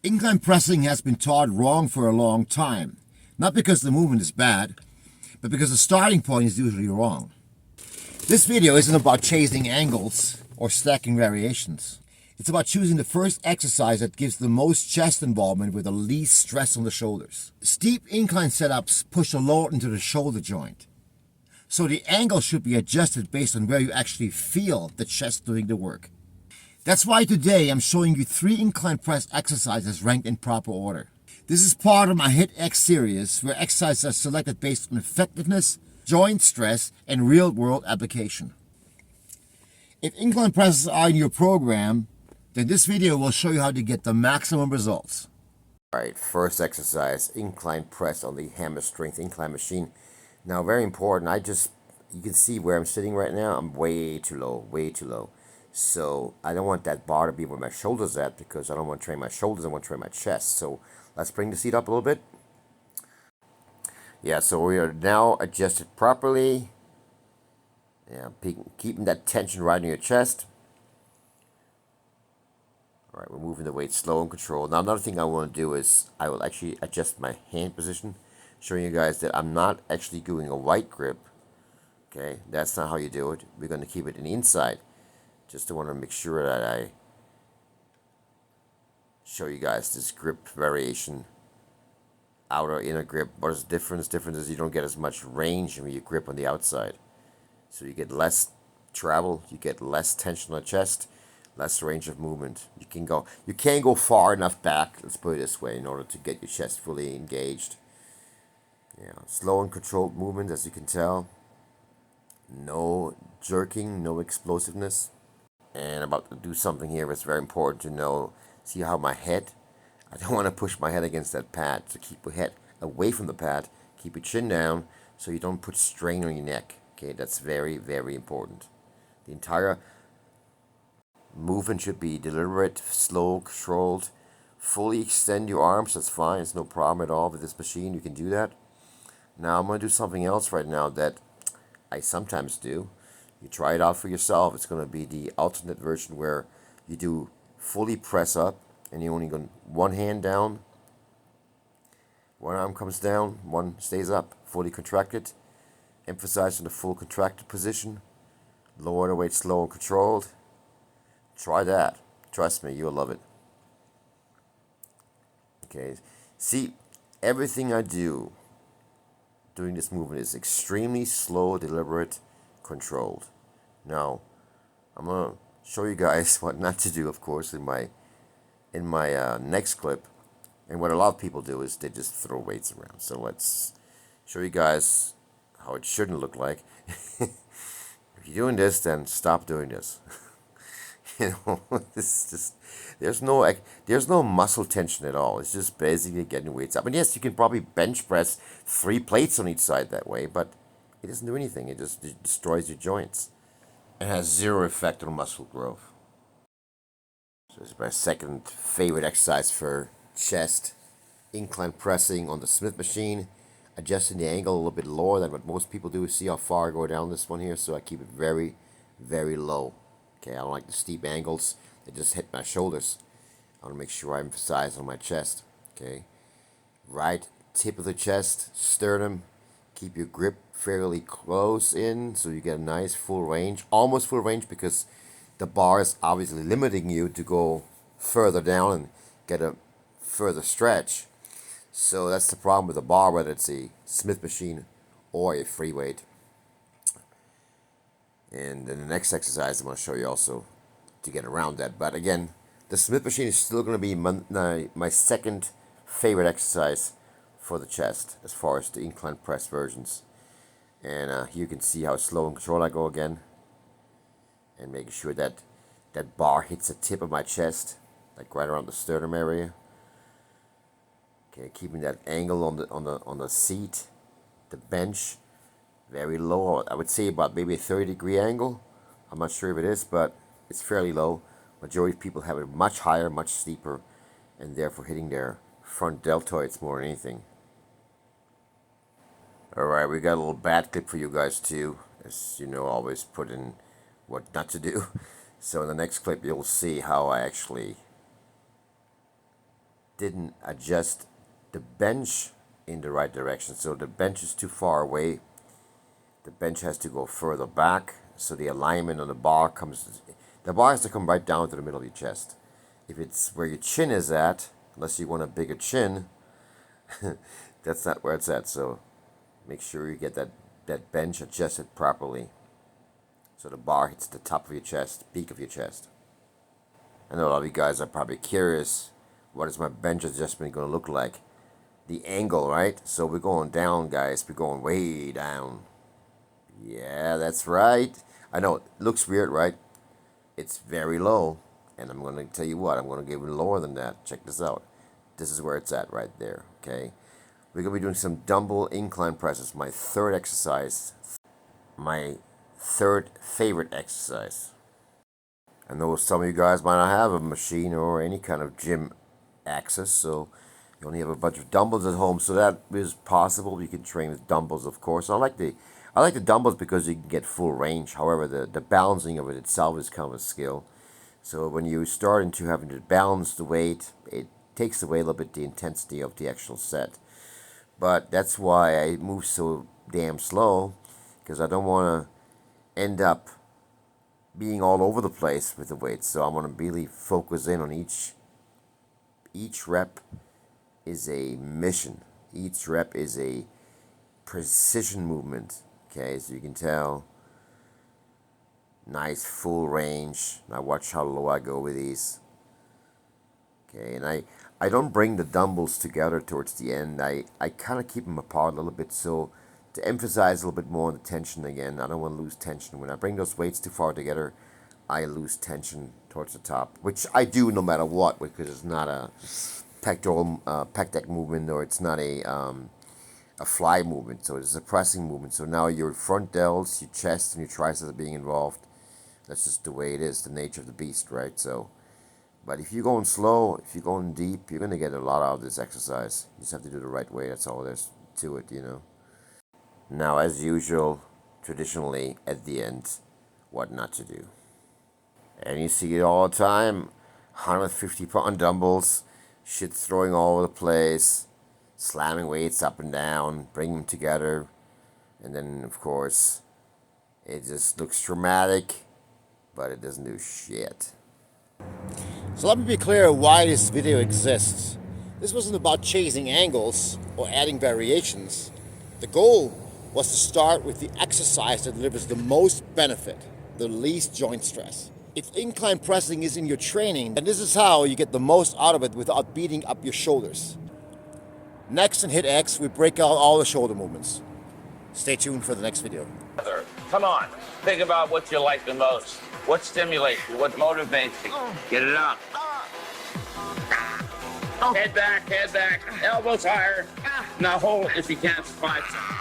Incline pressing has been taught wrong for a long time, not because the movement is bad, but because the starting point is usually wrong. This video isn't about chasing angles or stacking variations. It's about choosing the first exercise that gives the most chest involvement with the least stress on the shoulders. Steep incline setups push a load into the shoulder joint, so the angle should be adjusted based on where you actually feel the chest doing the work. That's why today I'm showing you 3 incline press exercises ranked in proper order. This is part of my HITX series where exercises are selected based on effectiveness, joint stress, and real-world application. If incline presses are in your program, then this video will show you how to get the maximum results. Alright, first exercise, incline press on the hammer strength incline machine. Now, very important, you can see where I'm sitting right now, I'm way too low. So I don't want that bar to be where my shoulders at, because I don't want to train my shoulders, I want to train my chest. So let's bring the seat up a little bit. Yeah, so we are now adjusted properly. Yeah, keeping that tension right in your chest. Alright, we're moving the weight slow and controlled. Now, another thing I want to do is I will actually adjust my hand position, showing you guys that I'm not actually doing a wide grip. Okay, that's not how you do it. We're going to keep it in the inside. Just want to make sure that I show you guys this grip variation. Outer, inner grip. What is the difference? Difference is you don't get as much range when you grip on the outside. So you get less travel, you get less tension on the chest, less range of movement. You can't go far enough back, let's put it this way, in order to get your chest fully engaged. Yeah, slow and controlled movement, as you can tell. No jerking, no explosiveness. And I'm about to do something here that's very important to know. See how my head, I don't want to push my head against that pad. So keep your head away from the pad. Keep your chin down so you don't put strain on your neck. Okay, that's very, very important. The entire movement should be deliberate, slow, controlled. Fully extend your arms, that's fine. It's no problem at all with this machine. You can do that. Now I'm going to do something else right now that I sometimes do. You try it out for yourself. It's going to be the alternate version where you do fully press up and you only go one hand down, one arm comes down, one stays up, fully contracted. Emphasize on the full contracted position. Lower the weight slow and controlled. Try that. Trust me, you'll love it. Okay. See, everything I do doing this movement is extremely slow, deliberate, controlled. Now, I'm going to show you guys what not to do, of course, in my next clip. And what a lot of people do is they just throw weights around. So let's show you guys how it shouldn't look like. If you're doing this, then stop doing this. This just there's no muscle tension at all. It's just basically getting weights up. And yes, you can probably bench press 3 plates on each side that way, but it doesn't do anything. It just destroys your joints. It has zero effect on muscle growth. So this is my second favorite exercise for chest. Incline pressing on the Smith machine. Adjusting the angle a little bit lower than what most people do. See how far I go down this one here? So I keep it very, very low. Okay, I don't like the steep angles. They just hit my shoulders. I want to make sure I emphasize on my chest. Okay, right tip of the chest, sternum. Keep your grip fairly close in so you get a nice full range. Almost full range because the bar is obviously limiting you to go further down and get a further stretch. So that's the problem with the bar, whether it's a Smith machine or a free weight. And in the next exercise, I'm going to show you also to get around that. But again, the Smith machine is still going to be my second favorite exercise for the chest as far as the incline press versions. And here you can see how slow and controlled I go again. And making sure that that bar hits the tip of my chest, like right around the sternum area. Okay, keeping that angle on the seat, the bench, very low. I would say about maybe a 30-degree angle. I'm not sure if it is, but it's fairly low. Majority of people have it much higher, much steeper, and therefore hitting their front deltoids more than anything. Alright, we got a little bad clip for you guys too. As you know, always put in what not to do. So in the next clip, you'll see how I actually didn't adjust the bench in the right direction. So the bench is too far away. The bench has to go further back. So the alignment on the bar has to come right down to the middle of your chest. If it's where your chin is at, unless you want a bigger chin, that's not where it's at. So make sure you get that bench adjusted properly. So the bar hits the top of your chest, peak of your chest. I know a lot of you guys are probably curious, what is my bench adjustment going to look like? The angle, right? So we're going down, guys. We're going way down. Yeah, that's right. I know, it looks weird, right? It's very low. And I'm going to tell you what, I'm going to give it lower than that. Check this out. This is where it's at right there, okay? We're going to be doing some dumbbell incline presses. My third exercise. My third favorite exercise. I know some of you guys might not have a machine or any kind of gym access, so you only have a bunch of dumbbells at home, so that is possible. You can train with dumbbells, of course. I like the dumbbells because you can get full range. However, the balancing of it itself is kind of a skill. So when you start into having to balance the weight, it takes away a little bit the intensity of the actual set. But that's why I move so damn slow, because I don't want to end up being all over the place with the weights. So I want to really focus in on each rep is a mission. Each rep is a precision movement. Okay, so you can tell, nice full range. Now watch how low I go with these. Okay, and I don't bring the dumbbells together towards the end. I kind of keep them apart a little bit, so to emphasize a little bit more on the tension again. I don't want to lose tension. When I bring those weights too far together, I lose tension towards the top, which I do no matter what, because it's not a pectoral pec deck movement, or it's not a fly movement, so it's a pressing movement. So now your front delts, your chest, and your triceps are being involved. That's just the way it is, the nature of the beast, right? So, but if you're going slow, if you're going deep, you're going to get a lot out of this exercise. You just have to do it the right way. That's all there's to it, you know. Now, as usual, traditionally, at the end, what not to do. And you see it all the time. 150-pound dumbbells, shit throwing all over the place, slamming weights up and down, bring them together, and then, of course, it just looks dramatic, but it doesn't do shit. So let me be clear why this video exists. This wasn't about chasing angles or adding variations. The goal was to start with the exercise that delivers the most benefit, the least joint stress. If incline pressing is in your training, then this is how you get the most out of it without beating up your shoulders. Next in HITX, we break out all the shoulder movements. Stay tuned for the next video. Come on, think about what you like the most. What stimulates you? What motivates you? Get it out. Head back, elbows higher. Now hold if you can for 5 seconds.